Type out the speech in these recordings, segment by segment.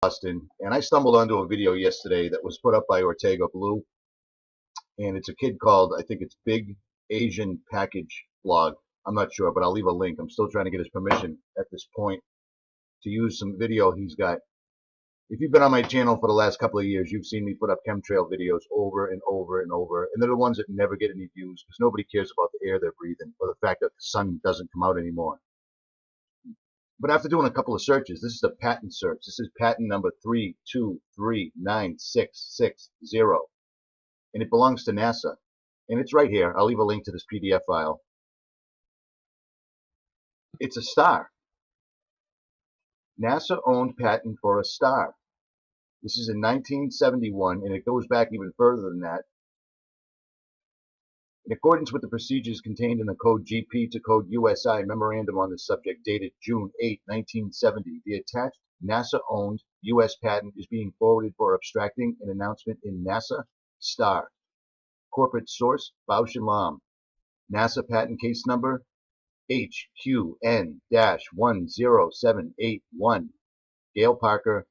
Boston, and I stumbled onto a video yesterday that was put up by Ortega Blue, and it's a kid called, I think it's Big Asian Package Blog. I'm not sure, but I'll leave a link. I'm still trying to get his permission at this point to use some video he's got. If you've been on my channel for the last couple of years, you've seen me put up chemtrail videos over and over and over, and they're the ones that never get any views because nobody cares about the air they're breathing or the fact that the sun doesn't come out anymore. But after doing a couple of searches, this is a patent search. This is patent number 32396660, and it belongs to NASA. And it's right here. I'll leave a link to this PDF file. It's a star. NASA owned patent for a star. This is in 1971, and it goes back even further than that. In accordance with the procedures contained in the Code GP to Code USI memorandum on this subject dated June 8, 1970, the attached NASA-owned U.S. patent is being forwarded for abstracting an announcement in NASA Star. Corporate source, Bausch & Lomb. NASA patent case number HQN-10781. Gail Parker.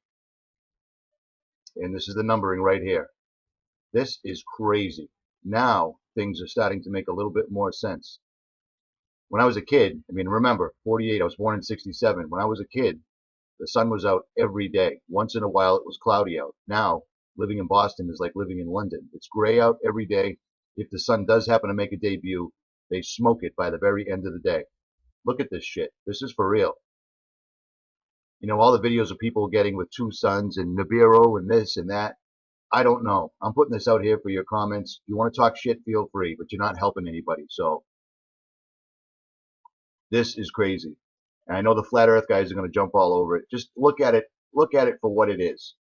And this is the numbering right here. This is crazy. Now things are starting to make a little bit more sense. When I was a kid, I mean, remember, 48, I was born in 67. When I was a kid, the sun was out every day. Once in a while, it was cloudy out. Now, living in Boston is like living in London. It's gray out every day. If the sun does happen to make a debut, they smoke it by the very end of the day. Look at this shit. This is for real. You know, all the videos of people getting with two suns and Nibiru and this and that. I don't know. I'm putting this out here for your comments. If you want to talk shit, feel free, but you're not helping anybody. So this is crazy. And I know the flat earth guys are going to jump all over it. Just look at it. Look at it for what it is.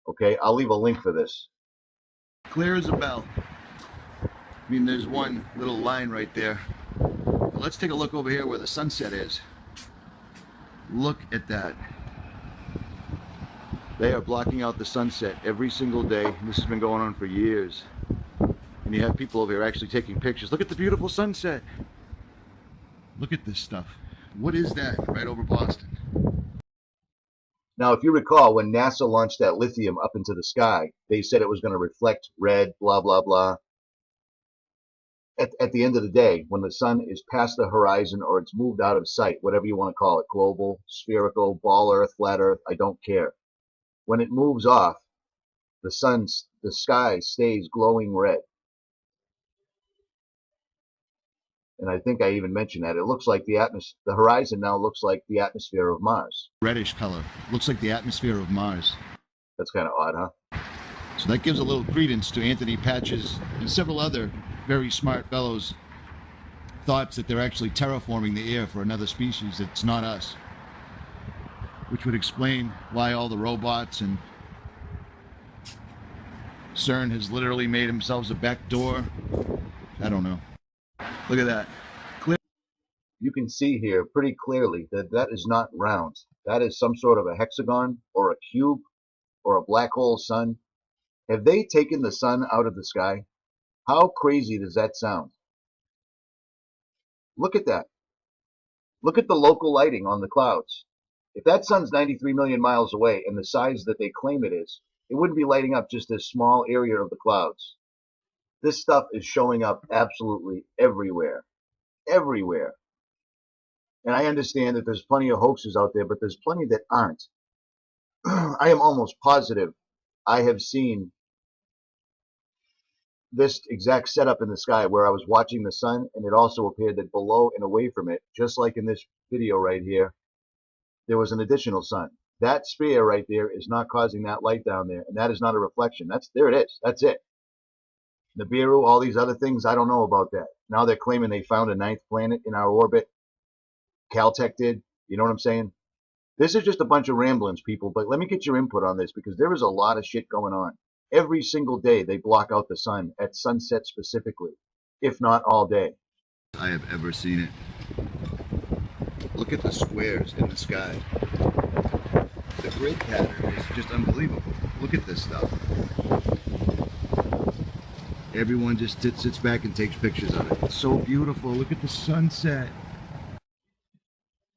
Okay? I'll leave a link for this. Clear as a bell. I mean, there's one little line right there. But let's take a look over here where the sunset is. Look at that. They are blocking out the sunset every single day. This has been going on for years. And you have people over here actually taking pictures. Look at the beautiful sunset. Look at this stuff. What is that right over Boston? Now, if you recall, when NASA launched that lithium up into the sky, they said it was going to reflect red, blah, blah, blah. At the end of the day, when the sun is past the horizon or it's moved out of sight, whatever you want to call it, global, spherical, ball earth, flat earth, I don't care. When it moves off, the sky stays glowing red. And I think I even mentioned that. It looks like the horizon now looks like the atmosphere of Mars. Reddish color. Looks like the atmosphere of Mars. That's kind of odd, huh? So that gives a little credence to Anthony Patch's and several other very smart fellows' thoughts that they're actually terraforming the air for another species that's not us. Which would explain why all the robots and CERN has literally made themselves a back door. I don't know. Look at that. Clear. You can see here pretty clearly that that is not round. That is some sort of a hexagon or a cube or a black hole sun. Have they taken the sun out of the sky? How crazy does that sound? Look at that. Look at the local lighting on the clouds. If that sun's 93 million miles away and the size that they claim it is, it wouldn't be lighting up just this small area of the clouds. This stuff is showing up absolutely everywhere. Everywhere. And I understand that there's plenty of hoaxes out there, but there's plenty that aren't. I am almost positive I have seen this exact setup in the sky where I was watching the sun, and it also appeared that below and away from it, just like in this video right here, there was an additional sun. That sphere right there is not causing that light down there, and that is not a reflection. There it is. That's it. Nibiru, all these other things, I don't know about that. Now they're claiming they found a ninth planet in our orbit. Caltech did. You know what I'm saying? This is just a bunch of ramblings, people, but let me get your input on this because there is a lot of shit going on. Every single day they block out the sun, at sunset specifically, if not all day. I have ever seen it. Look at the squares in the sky. The grid pattern is just unbelievable. Look at this stuff. Everyone just sits back and takes pictures of it. It's so beautiful. Look at the sunset.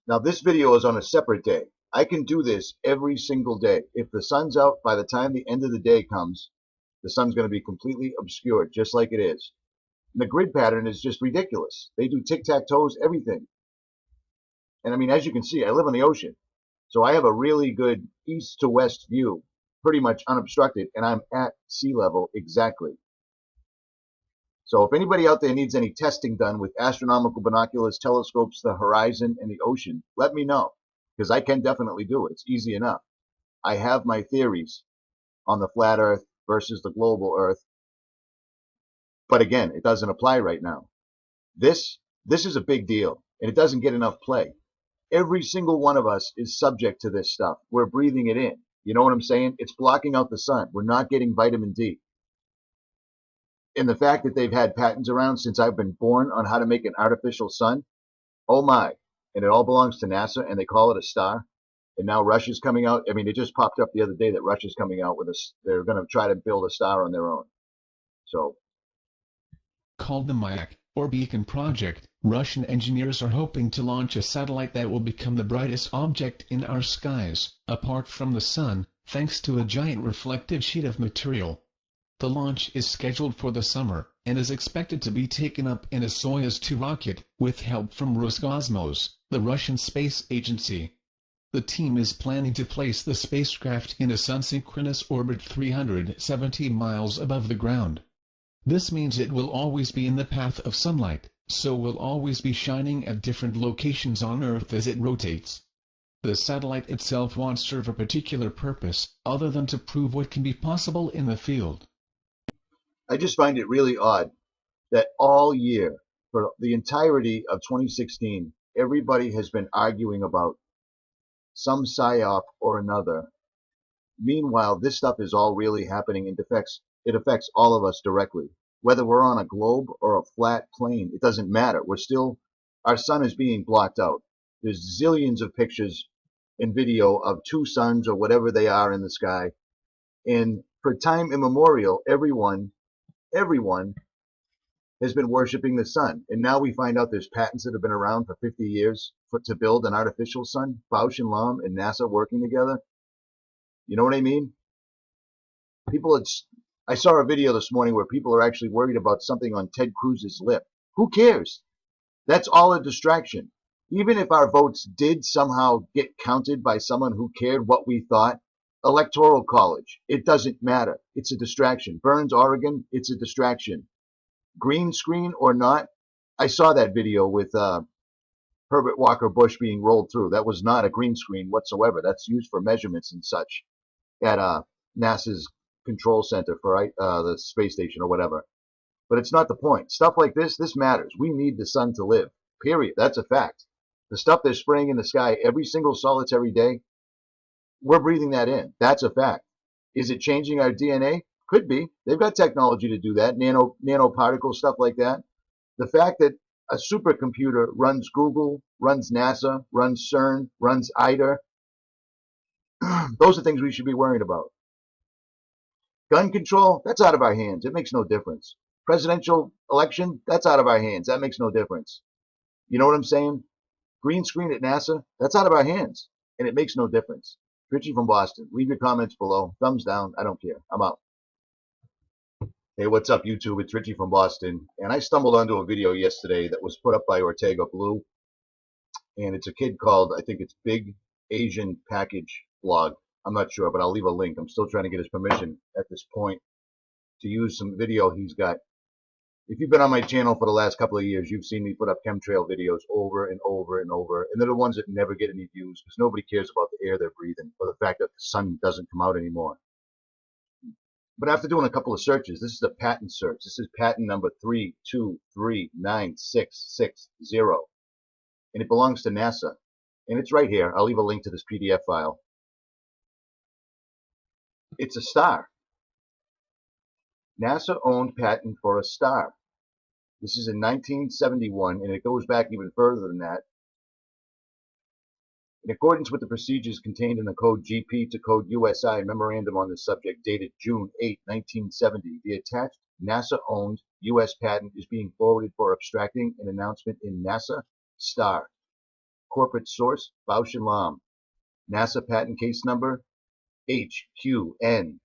Now this video is on a separate day. I can do this every single day. If the sun's out, by the time the end of the day comes, the sun's going to be completely obscured, just like it is. And the grid pattern is just ridiculous. They do tic-tac-toes, everything. And I mean, as you can see, I live on the ocean. So I have a really good east to west view, pretty much unobstructed, and I'm at sea level exactly. So if anybody out there needs any testing done with astronomical binoculars, telescopes, the horizon, and the ocean, let me know, because I can definitely do it. It's easy enough. I have my theories on the flat Earth versus the global Earth, but again, it doesn't apply right now. This is a big deal, and it doesn't get enough play. Every single one of us is subject to this stuff. We're breathing it in. You know what I'm saying? It's blocking out the sun. We're not getting vitamin D. And the fact that they've had patents around since I've been born on how to make an artificial sun, oh my. And it all belongs to NASA, and they call it a star. And now Russia's coming out. I mean, it just popped up the other day that Russia's coming out with they're going to try to build a star on their own. So, called the Mayak, or Beacon Project, Russian engineers are hoping to launch a satellite that will become the brightest object in our skies, apart from the sun, thanks to a giant reflective sheet of material. The launch is scheduled for the summer, and is expected to be taken up in a Soyuz 2 rocket, with help from Roscosmos, the Russian space agency. The team is planning to place the spacecraft in a sun-synchronous orbit 370 miles above the ground. This means it will always be in the path of sunlight, so will always be shining at different locations on Earth as it rotates. The satellite itself won't serve a particular purpose, other than to prove what can be possible in the field. I just find it really odd that all year, for the entirety of 2016, everybody has been arguing about some psyop or another. Meanwhile, this stuff is all really happening and it affects all of us directly. Whether we're on a globe or a flat plane, it doesn't matter. Our sun is being blocked out. There's zillions of pictures and video of two suns or whatever they are in the sky. And for time immemorial, everyone has been worshiping the sun. And now we find out there's patents that have been around for 50 years to build an artificial sun. Bausch and Lomb and NASA working together. You know what I mean? I saw a video this morning where people are actually worried about something on Ted Cruz's lip. Who cares? That's all a distraction. Even if our votes did somehow get counted by someone who cared what we thought, Electoral College, it doesn't matter. It's a distraction. Burns, Oregon, it's a distraction. Green screen or not, I saw that video with Herbert Walker Bush being rolled through. That was not a green screen whatsoever. That's used for measurements and such at NASA's control center for the space station or whatever. But it's not the point. Stuff like this matters. We need the sun to live, period. That's a fact. The stuff they're spraying in the sky every single solitary day, we're breathing that in. That's a fact. Is it changing our DNA? Could be. They've got technology to do that, nanoparticle stuff like that. The fact that a supercomputer runs Google, runs NASA, runs CERN, runs ITER, those are things we should be worried about. Gun control, that's out of our hands. It makes no difference. Presidential election, that's out of our hands. That makes no difference. You know what I'm saying? Green screen at NASA, that's out of our hands. And it makes no difference. Richie from Boston. Leave your comments below. Thumbs down. I don't care. I'm out. Hey, what's up, YouTube? It's Richie from Boston. And I stumbled onto a video yesterday that was put up by Ortega Blue. And it's a kid called, I think it's Big Asian Package Blog. I'm not sure, but I'll leave a link. I'm still trying to get his permission at this point to use some video he's got. If you've been on my channel for the last couple of years, you've seen me put up chemtrail videos over and over and over. And they're the ones that never get any views because nobody cares about the air they're breathing or the fact that the sun doesn't come out anymore. But after doing a couple of searches, this is a patent search. This is patent number 3239660. And it belongs to NASA. And it's right here. I'll leave a link to this PDF file. It's a star. NASA owned patent for a star. This is in 1971, and it goes back even further than that. In accordance with the procedures contained in the Code GP to Code USI memorandum on this subject dated June 8, 1970, the attached NASA-owned U.S. patent is being forwarded for abstracting an announcement in NASA STAR. Corporate source, Bausch & Lomb. NASA patent case number HQN-10781.